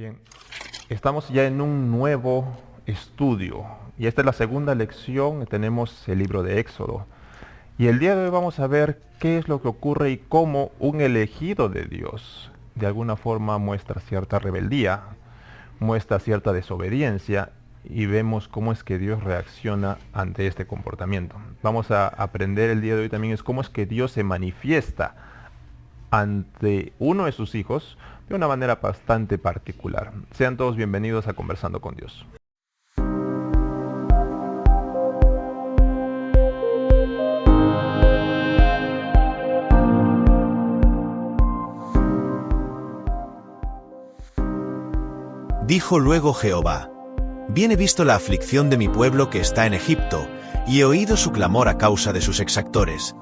Bien, estamos ya en un nuevo estudio y esta es la segunda lección. Tenemos el libro de Éxodo y el día de hoy vamos a ver qué es lo que ocurre y cómo un elegido de Dios de alguna forma muestra cierta rebeldía, muestra cierta desobediencia y vemos cómo es que Dios reacciona ante este comportamiento. Vamos a aprender el día de hoy también es cómo es que Dios se manifiesta ante uno de sus hijos de una manera bastante particular. Sean todos bienvenidos a Conversando con Dios. Dijo luego Jehová: Bien he visto la aflicción de mi pueblo que está en Egipto, y he oído su clamor a causa de sus exactores.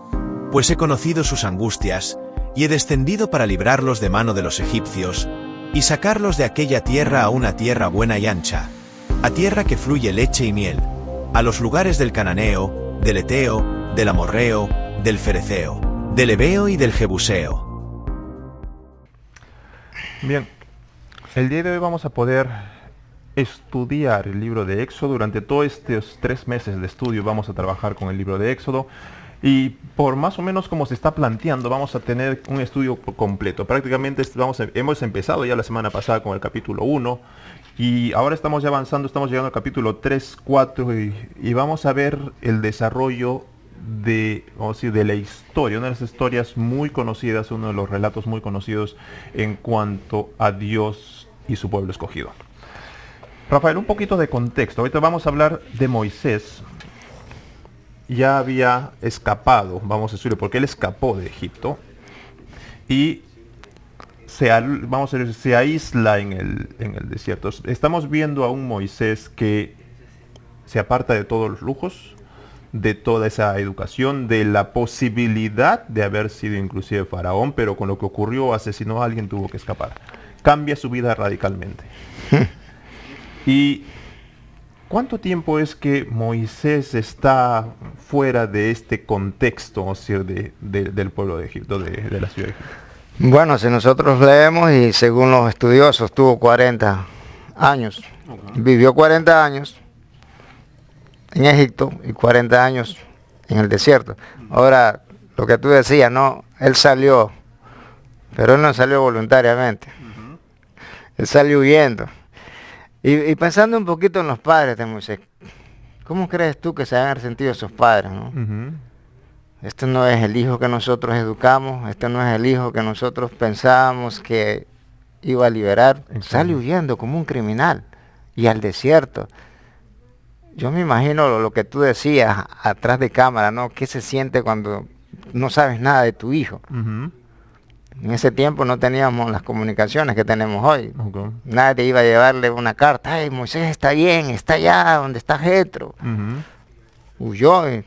Pues he conocido sus angustias, y he descendido para librarlos de mano de los egipcios, y sacarlos de aquella tierra a una tierra buena y ancha, a tierra que fluye leche y miel, a los lugares del cananeo, del eteo, del amorreo, del fereceo, del heveo y del jebuseo. Bien, el día de hoy vamos a poder estudiar el libro de Éxodo. Durante todos estos 3 meses de estudio vamos a trabajar con el libro de Éxodo. Y por más o menos como se está planteando, vamos a tener un estudio completo. Prácticamente hemos empezado ya la semana pasada con el capítulo 1 y ahora estamos ya avanzando, estamos llegando al capítulo 3, 4 y vamos a ver el desarrollo de la historia, una de las historias muy conocidas, uno de los relatos muy conocidos en cuanto a Dios y su pueblo escogido. Rafael, un poquito de contexto. Ahorita vamos a hablar de Moisés. Ya había escapado, vamos a decirlo, porque él escapó de Egipto y se aísla en el desierto. Estamos viendo a un Moisés que se aparta de todos los lujos, de toda esa educación, de la posibilidad de haber sido inclusive faraón, pero con lo que ocurrió, asesinó a alguien, tuvo que escapar. Cambia su vida radicalmente. Y ¿cuánto tiempo es que Moisés está fuera de este contexto, o sea, del pueblo de Egipto, de la ciudad de Egipto? Bueno, si nosotros leemos y según los estudiosos tuvo 40 años. Vivió 40 años en Egipto y 40 años en el desierto. Ahora, lo que tú decías, no, él salió, pero él no salió voluntariamente. Él salió huyendo. Y pensando un poquito en los padres de Moisés, ¿cómo crees tú que se han resentido esos padres, no? Este no es el hijo que nosotros educamos, este no es el hijo que nosotros pensábamos que iba a liberar. Exacto. Sale huyendo como un criminal y al desierto. Yo me imagino lo que tú decías atrás de cámara, ¿no? ¿Qué se siente cuando no sabes nada de tu hijo? En ese tiempo no teníamos las comunicaciones que tenemos hoy. Nadie iba a llevarle una carta. Ay, Moisés está bien, está allá donde está Jetro. Huyó y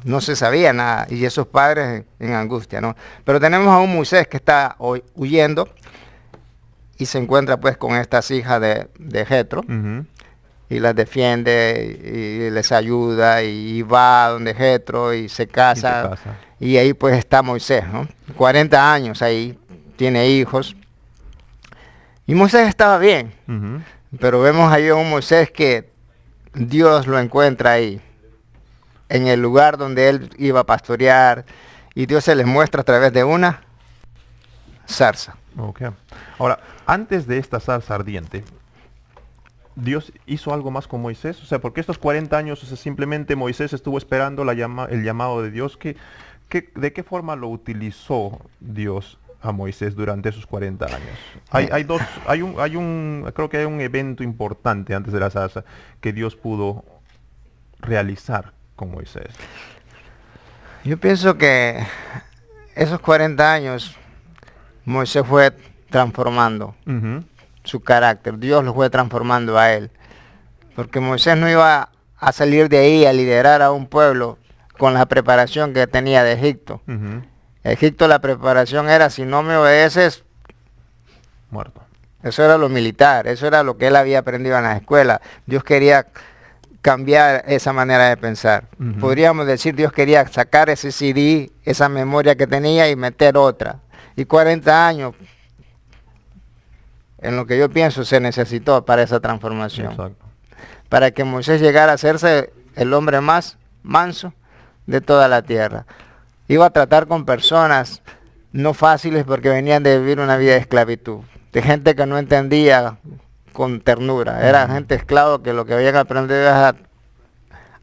no se sabía nada. Y esos padres en angustia, ¿no? Pero tenemos a un Moisés que está hoy huyendo y se encuentra pues con estas hijas de Jetro. Y las defiende y les ayuda y va donde Jetro y se casa. Y ahí pues está Moisés, ¿no? 40 años ahí, tiene hijos. Y Moisés estaba bien. Pero vemos ahí a un Moisés que Dios lo encuentra ahí, en el lugar donde él iba a pastorear. Y Dios se les muestra a través de una zarza. Okay. Ahora, antes de esta zarza ardiente, ¿Dios hizo algo más con Moisés? O sea, porque estos 40 años, o sea, simplemente Moisés estuvo esperando el llamado de Dios. ¿De qué forma lo utilizó Dios a Moisés durante esos 40 años? Creo que hay un evento importante antes de la zarza que Dios pudo realizar con Moisés. Yo pienso que esos 40 años Moisés fue transformando su carácter. Dios lo fue transformando a él. Porque Moisés no iba a salir de ahí a liderar a un pueblo con la preparación que tenía de Egipto. Egipto, la preparación era, si no me obedeces, muerto. Eso era lo militar, eso era lo que él había aprendido en la escuela. Dios quería cambiar esa manera de pensar. Podríamos decir, Dios quería sacar ese CD, esa memoria que tenía y meter otra. Y 40 años en lo que yo pienso, se necesitó para esa transformación. Exacto. Para que Moisés llegara a hacerse el hombre más manso de toda la tierra. Iba a tratar con personas no fáciles porque venían de vivir una vida de esclavitud, de gente que no entendía con ternura, era gente esclavo que lo que habían aprendido era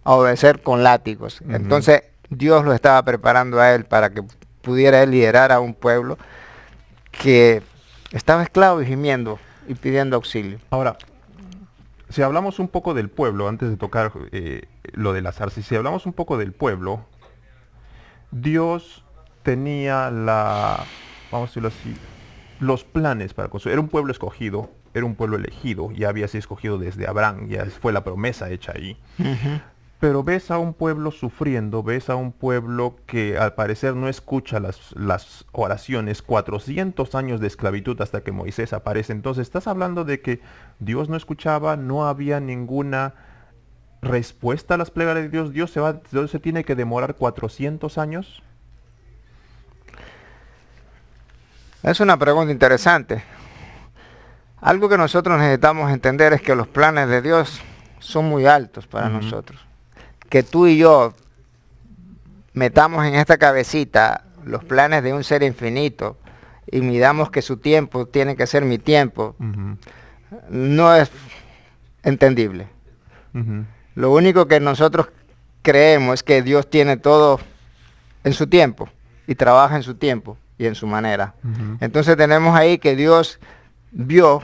a obedecer con látigos. Entonces Dios lo estaba preparando a él para que pudiera él liderar a un pueblo que estaba esclavo y gimiendo y pidiendo auxilio. Ahora, si hablamos un poco del pueblo, antes de tocar lo de la zarza, si hablamos un poco del pueblo, Dios tenía vamos a decirlo así, los planes para construir. Era un pueblo escogido, era un pueblo elegido, ya había sido escogido desde Abraham, ya fue la promesa hecha ahí. Pero ves a un pueblo sufriendo, ves a un pueblo que al parecer no escucha las oraciones, 400 años de esclavitud hasta que Moisés aparece. Entonces, ¿estás hablando de que Dios no escuchaba, no había ninguna respuesta a las plegarias de Dios? ¿Dios se tiene que demorar 400 años? Es una pregunta interesante. Algo que nosotros necesitamos entender es que los planes de Dios son muy altos para nosotros. Que tú y yo metamos en esta cabecita los planes de un ser infinito y midamos que su tiempo tiene que ser mi tiempo, no es entendible. Lo único que nosotros creemos es que Dios tiene todo en su tiempo y trabaja en su tiempo y en su manera. Entonces tenemos ahí que Dios vio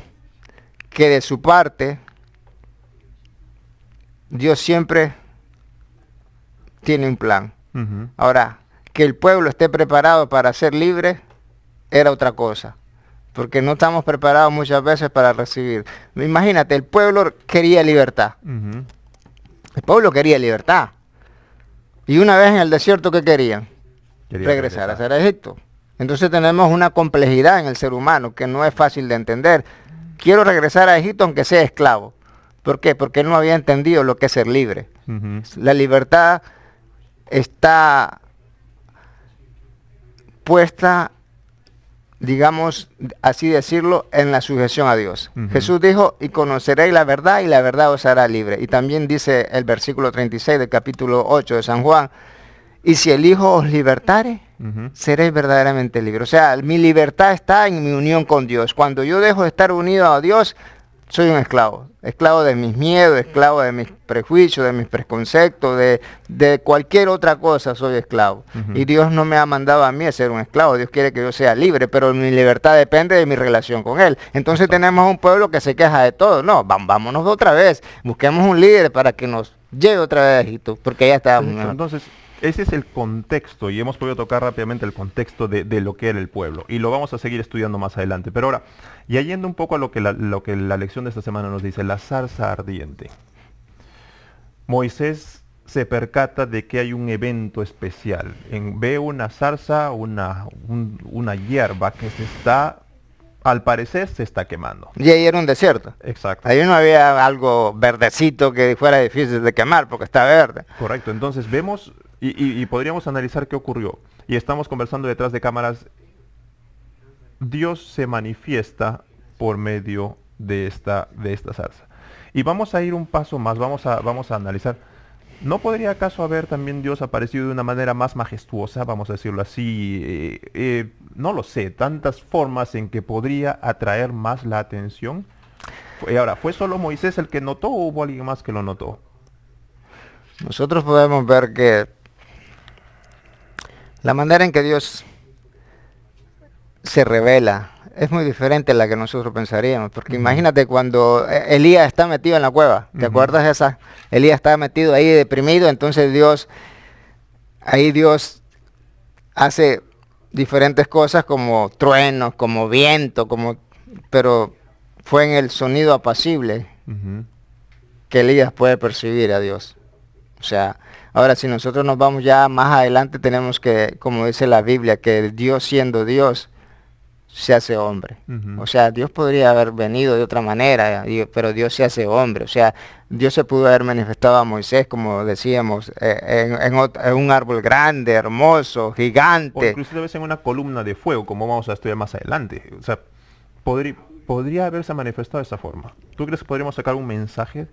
que de su parte Dios siempre tiene un plan. Ahora, que el pueblo esté preparado para ser libre era otra cosa, porque no estamos preparados muchas veces para recibir. Imagínate, el pueblo quería libertad. El pueblo quería libertad. Y una vez en el desierto, ¿qué querían? Regresar a ser Egipto. Entonces tenemos una complejidad en el ser humano que no es fácil de entender. Quiero regresar a Egipto aunque sea esclavo. ¿Por qué? Porque él no había entendido lo que es ser libre. La libertad está puesta, digamos, así decirlo, en la sujeción a Dios. Jesús dijo, y conoceréis la verdad, y la verdad os hará libre. Y también dice el versículo 36 del capítulo 8 de San Juan, y si el Hijo os libertare, seréis verdaderamente libres. O sea, mi libertad está en mi unión con Dios. Cuando yo dejo de estar unido a Dios, soy un esclavo. Esclavo de mis miedos, esclavo de mis prejuicios, de mis preconceptos, de cualquier otra cosa soy esclavo. Y Dios no me ha mandado a mí a ser un esclavo. Dios quiere que yo sea libre, pero mi libertad depende de mi relación con Él. Entonces tenemos un pueblo que se queja de todo. No, vámonos otra vez. Busquemos un líder para que nos lleve otra vez a Egipto, porque ya estábamos. Entonces, ese es el contexto, y hemos podido tocar rápidamente el contexto de lo que era el pueblo, y lo vamos a seguir estudiando más adelante. Pero ahora, ya yendo un poco a lo que la lección de esta semana nos dice, la zarza ardiente. Moisés se percata de que hay un evento especial. Ve una zarza, una hierba que al parecer se está quemando. Y ahí era un desierto. Exacto. Ahí no había algo verdecito que fuera difícil de quemar porque está verde. Correcto. Entonces vemos y podríamos analizar qué ocurrió. Y estamos conversando detrás de cámaras. Dios se manifiesta por medio de esta zarza. Y vamos a ir un paso más, vamos a analizar. ¿No podría acaso haber también Dios aparecido de una manera más majestuosa, vamos a decirlo así? No lo sé, tantas formas en que podría atraer más la atención. Ahora, ¿fue solo Moisés el que notó o hubo alguien más que lo notó? Nosotros podemos ver que la manera en que Dios se revela es muy diferente a la que nosotros pensaríamos, porque imagínate cuando Elías está metido en la cueva, ¿te acuerdas de esa? Elías estaba metido ahí deprimido, entonces Dios hace diferentes cosas como truenos, como viento, pero fue en el sonido apacible que Elías puede percibir a Dios. O sea, ahora si nosotros nos vamos ya más adelante, tenemos que, como dice la Biblia, que Dios siendo Dios, se hace hombre. O sea, Dios podría haber venido de otra manera, pero Dios se hace hombre. O sea, Dios se pudo haber manifestado a Moisés, como decíamos, en un árbol grande, hermoso, gigante. O inclusive en una columna de fuego, como vamos a estudiar más adelante. O sea, podría haberse manifestado de esa forma? ¿Tú crees que podríamos sacar un mensaje?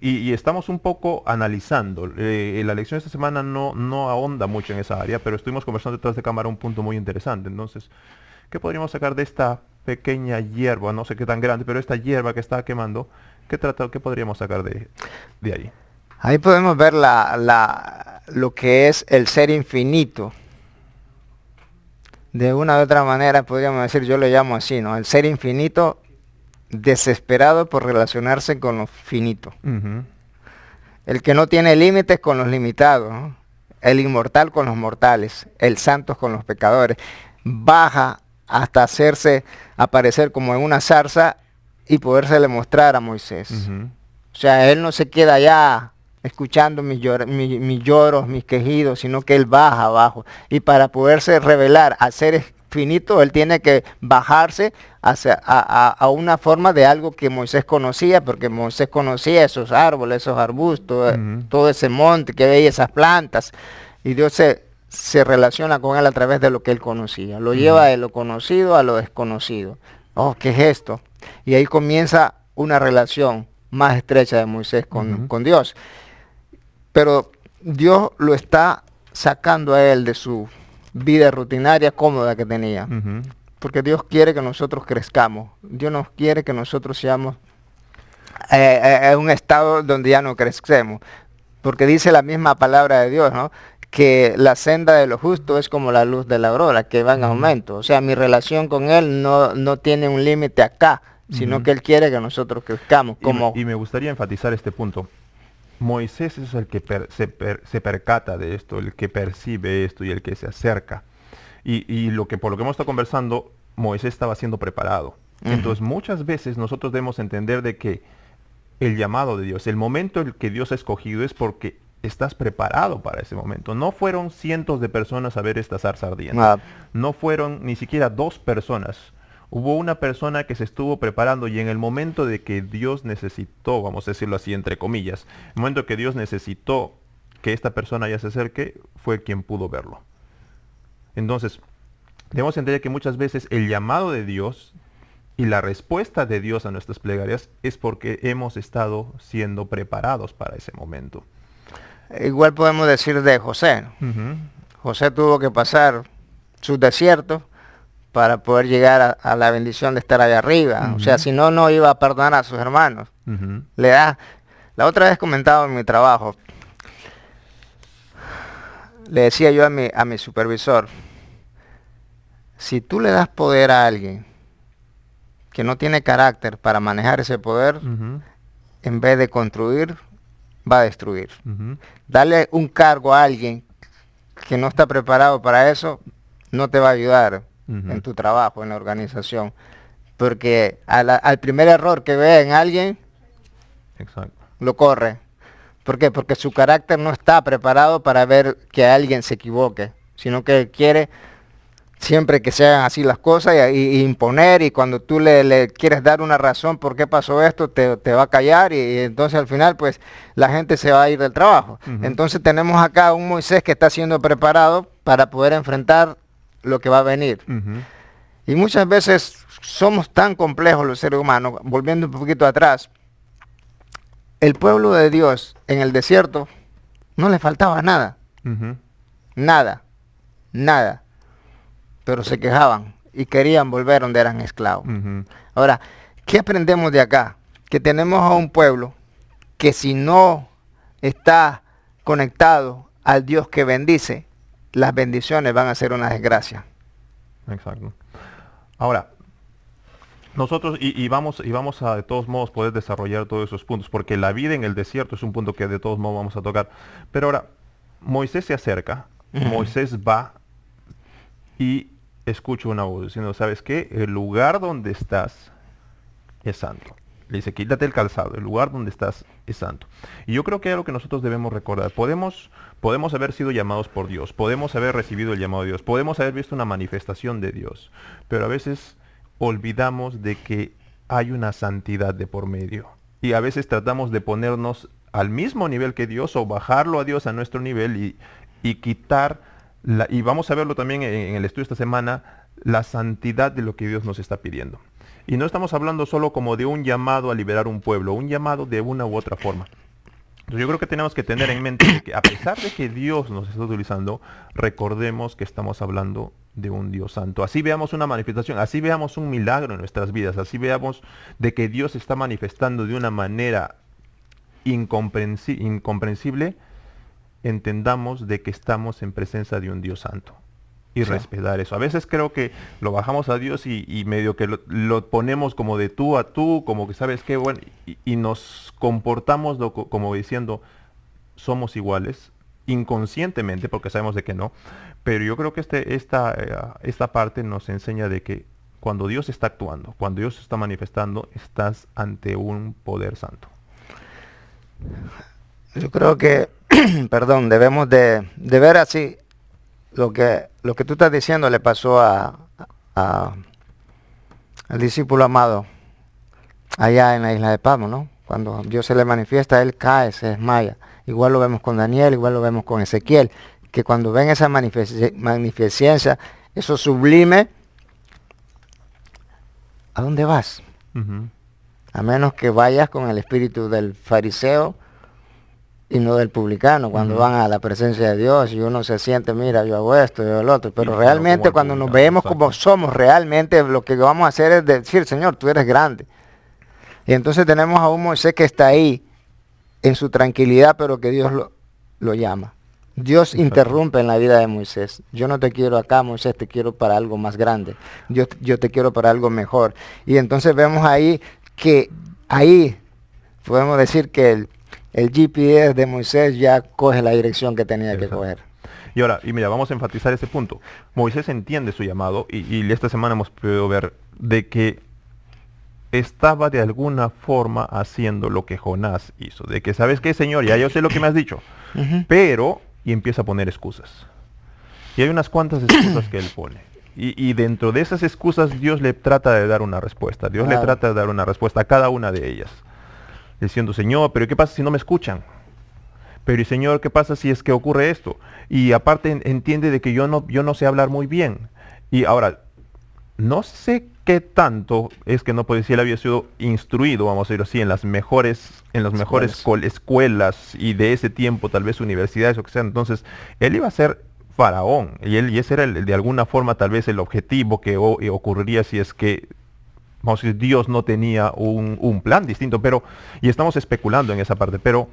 Y estamos un poco analizando. La lección de esta semana no ahonda mucho en esa área, pero estuvimos conversando detrás de cámara un punto muy interesante. Entonces, ¿qué podríamos sacar de esta pequeña hierba? No sé qué tan grande, pero esta hierba que está quemando, ¿qué podríamos sacar de ahí? Ahí podemos ver lo que es el ser infinito. De una u otra manera podríamos decir, yo lo llamo así, ¿no? El ser infinito desesperado por relacionarse con lo finito. Ujú. El que no tiene límites con los limitados, ¿no? El inmortal con los mortales, el santo con los pecadores. Baja hasta hacerse aparecer como en una zarza y podérsele mostrar a Moisés. Ujú. O sea, él no se queda allá escuchando mis lloros, mis quejidos, sino que él baja abajo. Y para poderse revelar al ser finito, él tiene que bajarse a una forma de algo que Moisés conocía, porque Moisés conocía esos árboles, esos arbustos, Ujú. todo ese monte que veía, esas plantas. Y Dios se relaciona con él a través de lo que él conocía. Lo lleva de lo conocido a lo desconocido. Oh, ¿qué es esto? Y ahí comienza una relación más estrecha de Moisés con Dios. Pero Dios lo está sacando a él de su vida rutinaria cómoda que tenía. Ujú. Porque Dios quiere que nosotros crezcamos. Dios nos quiere que nosotros seamos en un estado donde ya no crecemos. Porque dice la misma palabra de Dios, ¿no? Que la senda de lo justo es como la luz de la aurora, que va en aumento. O sea, mi relación con Él no tiene un límite acá, sino que Él quiere que nosotros crezcamos. Y me gustaría enfatizar este punto. Moisés es el que se percata de esto, el que percibe esto y el que se acerca. Y por lo que hemos estado conversando, Moisés estaba siendo preparado. Entonces muchas veces nosotros debemos entender de que el llamado de Dios, el momento en el que Dios ha escogido es porque estás preparado para ese momento. No fueron cientos de personas a ver esta zarza ardiente. Ah. No fueron ni siquiera 2 personas. Hubo una persona que se estuvo preparando y en el momento de que Dios necesitó, vamos a decirlo así entre comillas, el momento que Dios necesitó que esta persona ya se acerque, fue quien pudo verlo. Entonces, debemos entender que muchas veces el llamado de Dios y la respuesta de Dios a nuestras plegarias es porque hemos estado siendo preparados para ese momento. Igual podemos decir de José. Ujú. José tuvo que pasar sus desiertos para poder llegar a la bendición de estar allá arriba. O sea, si no, no iba a perdonar a sus hermanos. Ujú. La otra vez comentaba en mi trabajo, le decía yo a mi supervisor, si tú le das poder a alguien que no tiene carácter para manejar ese poder, Ujú. en vez de construir, va a destruir. Ujú. Darle un cargo a alguien que no está preparado para eso, no te va a ayudar en tu trabajo, en la organización. Porque al primer error que ve en alguien, Exacto. lo corre. ¿Por qué? Porque su carácter no está preparado para ver que alguien se equivoque, sino que quiere siempre que se hagan así las cosas y imponer, y cuando tú le quieres dar una razón por qué pasó esto, te va a callar y entonces al final pues la gente se va a ir del trabajo. Entonces tenemos acá un Moisés que está siendo preparado para poder enfrentar lo que va a venir. Y muchas veces somos tan complejos los seres humanos, volviendo un poquito atrás, el pueblo de Dios en el desierto no le faltaba nada, nada, nada. Pero se quejaban y querían volver donde eran esclavos. Ahora, ¿qué aprendemos de acá? Que tenemos a un pueblo que si no está conectado al Dios que bendice, las bendiciones van a ser una desgracia. Exacto. Ahora, nosotros, vamos a de todos modos poder desarrollar todos esos puntos, porque la vida en el desierto es un punto que de todos modos vamos a tocar. Pero ahora, Moisés se acerca, Moisés va y escucha una voz diciendo, ¿sabes qué? El lugar donde estás es santo. Le dice, quítate el calzado, el lugar donde estás es santo. Y yo creo que es algo que nosotros debemos recordar. Podemos haber sido llamados por Dios, podemos haber recibido el llamado de Dios, podemos haber visto una manifestación de Dios, pero a veces olvidamos de que hay una santidad de por medio. Y a veces tratamos de ponernos al mismo nivel que Dios o bajarlo a Dios a nuestro nivel y quitar, y vamos a verlo también en el estudio esta semana, la santidad de lo que Dios nos está pidiendo. Y no estamos hablando solo como de un llamado a liberar un pueblo, un llamado de una u otra forma. Entonces yo creo que tenemos que tener en mente de que a pesar de que Dios nos está utilizando, recordemos que estamos hablando de un Dios santo. Así veamos una manifestación, así veamos un milagro en nuestras vidas, así veamos de que Dios está manifestando de una manera incomprensible, entendamos de que estamos en presencia de un Dios santo. Y respetar eso. A veces creo que lo bajamos a Dios y medio que lo ponemos como de tú a tú, como que sabes qué, bueno, y nos comportamos como diciendo somos iguales, inconscientemente, porque sabemos de que no. Pero yo creo que esta parte nos enseña de que cuando Dios está actuando, cuando Dios está manifestando, estás ante un poder santo. Yo creo que, perdón, debemos de ver así. Lo que tú estás diciendo le pasó al discípulo amado allá en la isla de Patmos, ¿no? Cuando Dios se le manifiesta, él cae, se desmaya. Igual lo vemos con Daniel, igual lo vemos con Ezequiel, que cuando ven esa magnificencia, eso sublime, ¿a dónde vas? Uh-huh. A menos que vayas con el espíritu del fariseo y no del publicano, cuando van a la presencia de Dios y uno se siente, mira, yo hago esto, yo hago lo otro, pero realmente cuando nos vemos como somos, realmente lo que vamos a hacer es decir, Señor, tú eres grande. Y entonces tenemos a un Moisés que está ahí, en su tranquilidad, pero que Dios lo llama. Dios interrumpe en la vida de Moisés. Yo no te quiero acá, Moisés, te quiero para algo más grande. Yo te quiero para algo mejor. Y entonces vemos ahí que, podemos decir que el GPS de Moisés ya coge la dirección que tenía que coger. Y ahora, mira, vamos a enfatizar ese punto. Moisés entiende su llamado y esta semana hemos podido ver de que estaba de alguna forma haciendo lo que Jonás hizo. De que, ¿sabes qué, Señor? Ya yo sé lo que me has dicho. Pero, y empieza a poner excusas. Y hay unas cuantas excusas que él pone. Y dentro de esas excusas Dios le trata de dar una respuesta. Dios le trata de dar una respuesta a cada una de ellas. Diciendo, Señor, pero ¿qué pasa si no me escuchan? Pero y Señor, ¿qué pasa si es que ocurre esto? Y aparte entiende de que yo no sé hablar muy bien. Y ahora, no sé qué tanto es que no puede decir, él había sido instruido, vamos a decir así, en las mejores escuelas y de ese tiempo, tal vez universidades o que sea. Entonces, él iba a ser faraón. Y ese era de alguna forma tal vez el objetivo que ocurriría si es que, vamos a decir, Dios no tenía un plan distinto, y estamos especulando en esa parte, pero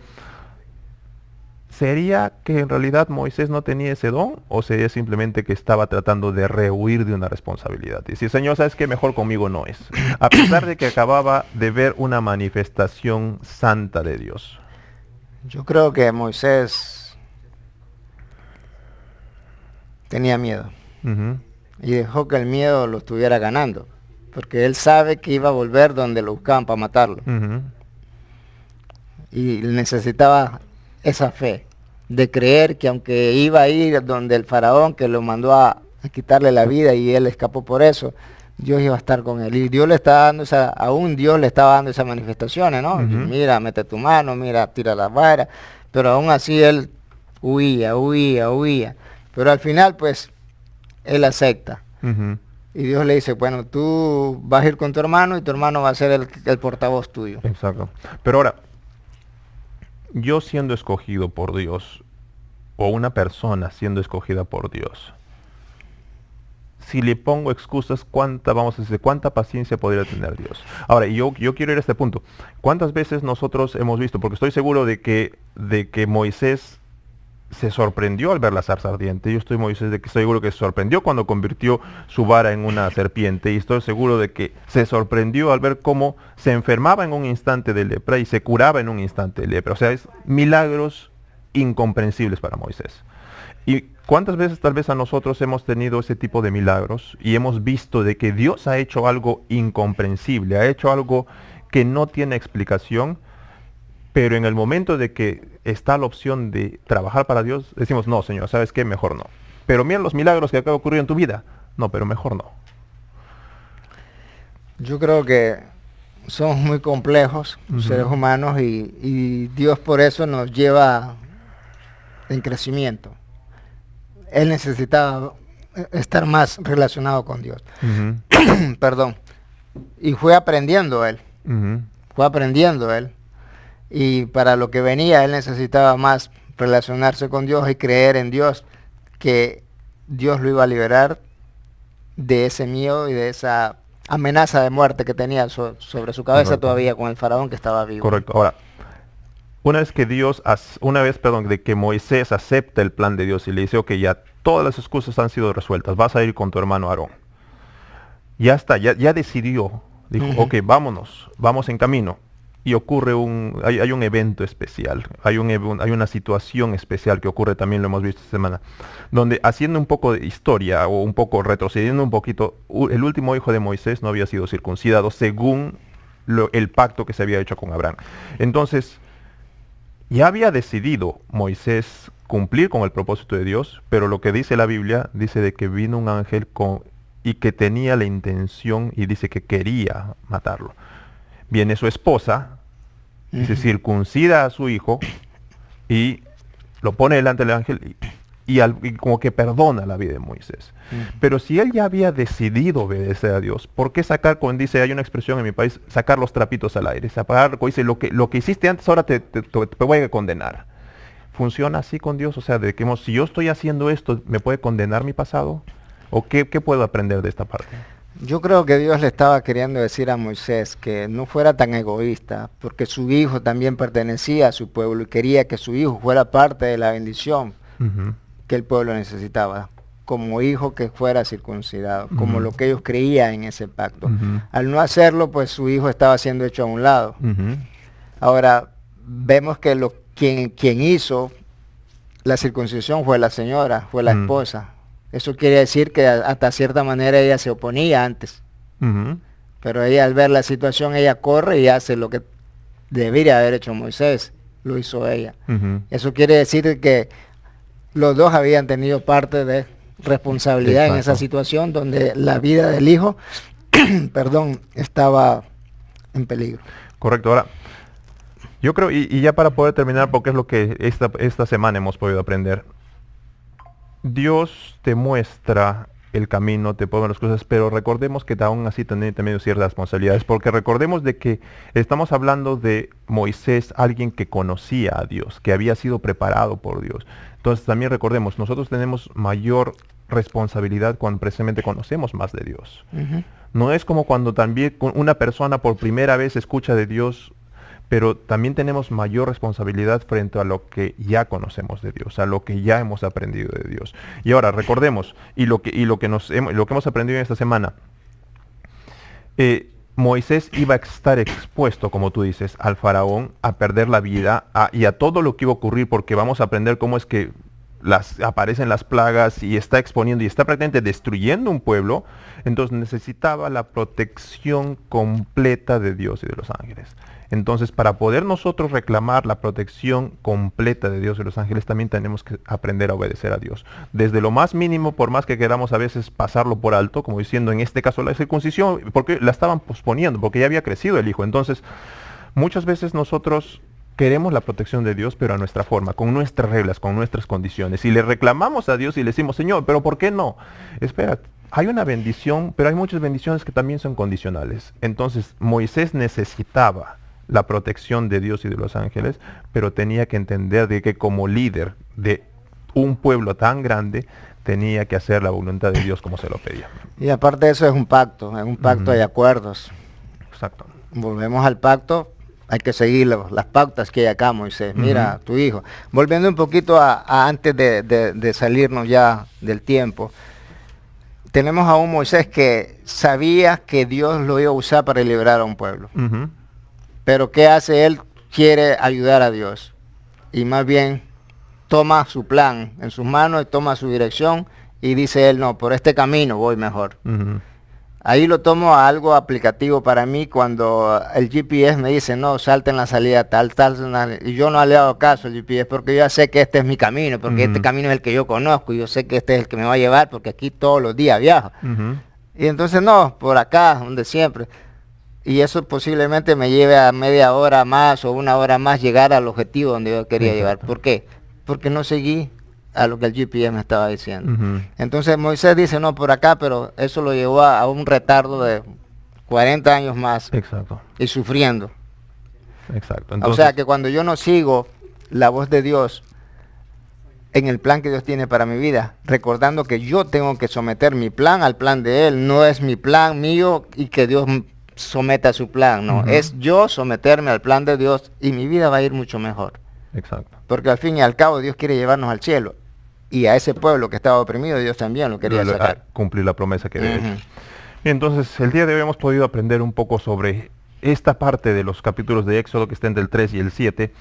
¿sería que en realidad Moisés no tenía ese don? ¿O sería simplemente que estaba tratando de rehuir de una responsabilidad? Y decir, Señor, ¿sabes qué? Mejor conmigo no es. A pesar de que acababa de ver una manifestación santa de Dios. Yo creo que Moisés tenía miedo. Y dejó que el miedo lo estuviera ganando. Porque él sabe que iba a volver donde lo buscaban para matarlo. Y necesitaba esa fe de creer que aunque iba a ir donde el faraón que lo mandó a quitarle la vida y él escapó por eso, Dios iba a estar con él. Y Dios le estaba dando aún Dios le estaba dando esas manifestaciones, ¿no? Mira, mete tu mano, mira, tira la vara. Pero aún así él huía. Pero al final, pues, él acepta. Y Dios le dice, bueno, tú vas a ir con tu hermano y tu hermano va a ser el portavoz tuyo. Exacto. Pero ahora, yo siendo escogido por Dios, o una persona siendo escogida por Dios, si le pongo excusas, ¿cuánta paciencia podría tener Dios? Ahora, yo quiero ir a este punto. ¿Cuántas veces nosotros hemos visto? Porque estoy seguro de que Moisés se sorprendió al ver la zarza ardiente. Yo estoy seguro que se sorprendió cuando convirtió su vara en una serpiente. Y estoy seguro de que se sorprendió al ver cómo se enfermaba en un instante de lepra y se curaba en un instante de lepra. O sea, es milagros incomprensibles para Moisés. ¿Y cuántas veces tal vez a nosotros hemos tenido ese tipo de milagros y hemos visto de que Dios ha hecho algo incomprensible, ha hecho algo que no tiene explicación? Pero en el momento de que está la opción de trabajar para Dios, decimos, no, Señor, ¿sabes qué? Mejor no. Pero mira los milagros que acaba de ocurrir en tu vida. No, pero mejor no. Yo creo que somos muy complejos, seres humanos, y Dios por eso nos lleva en crecimiento. Él necesitaba estar más relacionado con Dios. Ujú, Perdón. Y fue aprendiendo él. ujú. Fue aprendiendo él. Y para lo que venía, él necesitaba más relacionarse con Dios y creer en Dios, que Dios lo iba a liberar de ese miedo y de esa amenaza de muerte que tenía sobre su cabeza Correcto. todavía con el faraón que estaba vivo. Correcto. Ahora, de que Moisés acepta el plan de Dios y le dice, ok, ya todas las excusas han sido resueltas, vas a ir con tu hermano Aarón. Ya está, ya decidió. Dijo, Ujú. ok, vámonos, vamos en camino. Y ocurre hay un evento especial, hay una situación especial que ocurre, también lo hemos visto esta semana, donde haciendo un poco de historia o un poco retrocediendo un poquito, el último hijo de Moisés no había sido circuncidado según el pacto que se había hecho con Abraham. Entonces, ya había decidido Moisés cumplir con el propósito de Dios, pero lo que dice la Biblia, dice de que vino un ángel y que tenía la intención y dice que quería matarlo. Viene su esposa, se Ujú. circuncida a su hijo y lo pone delante del ángel y como que perdona la vida de Moisés. Ujú. Pero si él ya había decidido obedecer a Dios, ¿por qué sacar, como dice, hay una expresión en mi país, sacar los trapitos al aire? Dice, lo que hiciste antes, ahora te voy a condenar. ¿Funciona así con Dios? O sea, si yo estoy haciendo esto, ¿me puede condenar mi pasado? ¿O qué puedo aprender de esta parte? Yo creo que Dios le estaba queriendo decir a Moisés que no fuera tan egoísta, porque su hijo también pertenecía a su pueblo y quería que su hijo fuera parte de la bendición Ujú, que el pueblo necesitaba, como hijo que fuera circuncidado, como Ujú. lo que ellos creían en ese pacto. ujú, Al no hacerlo, pues su hijo estaba siendo hecho a un lado. ujú, Ahora, vemos que quien hizo la circuncisión fue la señora, fue la Mm. esposa. Eso quiere decir que hasta cierta manera ella se oponía antes. ujú. Pero ella al ver la situación, ella corre y hace lo que debería haber hecho Moisés. Lo hizo ella. Ujú. Eso quiere decir que los dos habían tenido parte de responsabilidad en esa Exacto. situación donde la vida del hijo, perdón, estaba en peligro. Correcto. Ahora, yo creo, y ya para poder terminar, porque es lo que esta semana hemos podido aprender, Dios te muestra el camino, te pone las cosas, pero recordemos que aún así también ciertas responsabilidades, porque recordemos de que estamos hablando de Moisés, alguien que conocía a Dios, que había sido preparado por Dios. Entonces también recordemos, nosotros tenemos mayor responsabilidad cuando precisamente conocemos más de Dios. Ujú. No es como cuando también una persona por primera vez escucha de Dios, pero también tenemos mayor responsabilidad frente a lo que ya conocemos de Dios, a lo que ya hemos aprendido de Dios. Y ahora recordemos, lo que hemos aprendido en esta semana, Moisés iba a estar expuesto, como tú dices, al faraón, a perder la vida y a todo lo que iba a ocurrir, porque vamos a aprender cómo es que aparecen las plagas y está exponiendo y está prácticamente destruyendo un pueblo. Entonces necesitaba la protección completa de Dios y de los ángeles. Entonces, para poder nosotros reclamar la protección completa de Dios y los ángeles, también tenemos que aprender a obedecer a Dios. Desde lo más mínimo, por más que queramos a veces pasarlo por alto, como diciendo en este caso la circuncisión, porque la estaban posponiendo, porque ya había crecido el hijo. Entonces, muchas veces nosotros queremos la protección de Dios, pero a nuestra forma, con nuestras reglas, con nuestras condiciones. Y le reclamamos a Dios y le decimos, Señor, ¿pero por qué no? Espera, hay una bendición, pero hay muchas bendiciones que también son condicionales. Entonces, Moisés necesitaba la protección de Dios y de los ángeles, pero tenía que entender de que como líder de un pueblo tan grande, tenía que hacer la voluntad de Dios como se lo pedía. Y aparte de eso es un pacto, Ujú. hay acuerdos. Exacto. Volvemos al pacto, hay que seguir las pautas que hay acá, Moisés. Mira, Ujú. tu hijo. Volviendo un poquito a antes de salirnos ya del tiempo, tenemos a un Moisés que sabía que Dios lo iba a usar para liberar a un pueblo. Ujú. Pero ¿qué hace él? Quiere ayudar a Dios. Y más bien toma su plan en sus manos, toma su dirección y dice él, no, por este camino voy mejor. Ujú. Ahí lo tomo a algo aplicativo para mí cuando el GPS me dice, no, salte en la salida tal, y yo no le hago caso al GPS porque yo ya sé que este es mi camino, porque este Ujú. camino es el que yo conozco, y yo sé que este es el que me va a llevar porque aquí todos los días viajo. Ujú. Y entonces no, por acá, donde siempre. Y eso posiblemente me lleve a media hora más o una hora más llegar al objetivo donde yo quería llegar. Exacto. ¿Por qué? Porque no seguí a lo que el GPS me estaba diciendo. Ujú. Entonces Moisés dice, no, por acá, pero eso lo llevó a un retardo de 40 años más Exacto, y sufriendo. exacto. O Entonces, sea que cuando yo no sigo la voz de Dios en el plan que Dios tiene para mi vida, recordando que yo tengo que someter mi plan al plan de Él, no es mi plan mío y que Dios someta su plan, no, Ujú. es yo someterme al plan de Dios y mi vida va a ir mucho mejor. exacto. Porque al fin y al cabo Dios quiere llevarnos al cielo. Y a ese pueblo que estaba oprimido, Dios también lo quería sacar. Cumplir la promesa que había hecho. Ujú. Y entonces, el día de hoy hemos podido aprender un poco sobre esta parte de los capítulos de Éxodo que está entre el 3 y el 7.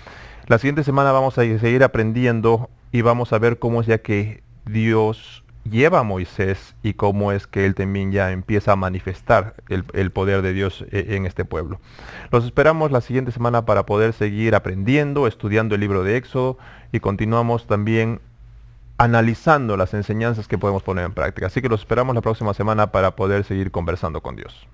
La siguiente semana vamos a seguir aprendiendo y vamos a ver cómo es ya que Dios lleva a Moisés y cómo es que él también ya empieza a manifestar el poder de Dios en este pueblo. Los esperamos la siguiente semana para poder seguir aprendiendo, estudiando el libro de Éxodo y continuamos también analizando las enseñanzas que podemos poner en práctica. Así que los esperamos la próxima semana para poder seguir conversando con Dios.